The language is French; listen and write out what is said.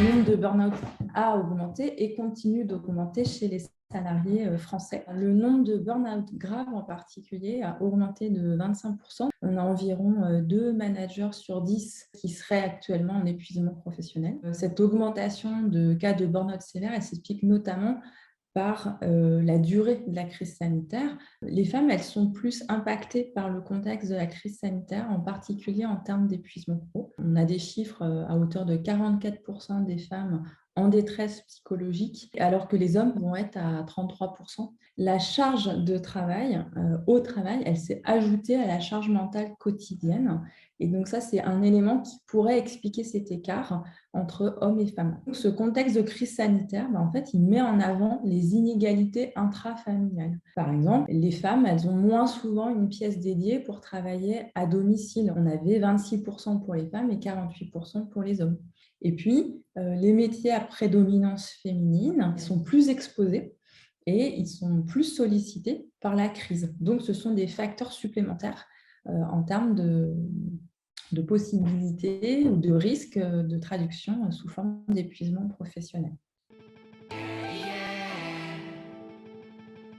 nombre de burn-out a augmenté et continue d'augmenter chez les salariés français. Le nombre de burn-out graves en particulier a augmenté de 25%. On a environ 2 managers sur 10 qui seraient actuellement en épuisement professionnel. Cette augmentation de cas de burn-out sévère, elle s'explique notamment par la durée de la crise sanitaire. Les femmes, elles sont plus impactées par le contexte de la crise sanitaire, en particulier en termes d'épuisement pro. On a des chiffres à hauteur de 44% des femmes en détresse psychologique, alors que les hommes vont être à 33%. La charge de travail, au travail, elle s'est ajoutée à la charge mentale quotidienne. Et donc ça, c'est un élément qui pourrait expliquer cet écart entre hommes et femmes. Donc, ce contexte de crise sanitaire, en fait, il met en avant les inégalités intrafamiliales. Par exemple, les femmes, elles ont moins souvent une pièce dédiée pour travailler à domicile. On avait 26% pour les femmes et 48% pour les hommes. Et puis, les métiers à prédominance féminine sont plus exposés et ils sont plus sollicités par la crise. Donc, ce sont des facteurs supplémentaires en termes de possibilités ou de risques de traduction sous forme d'épuisement professionnel.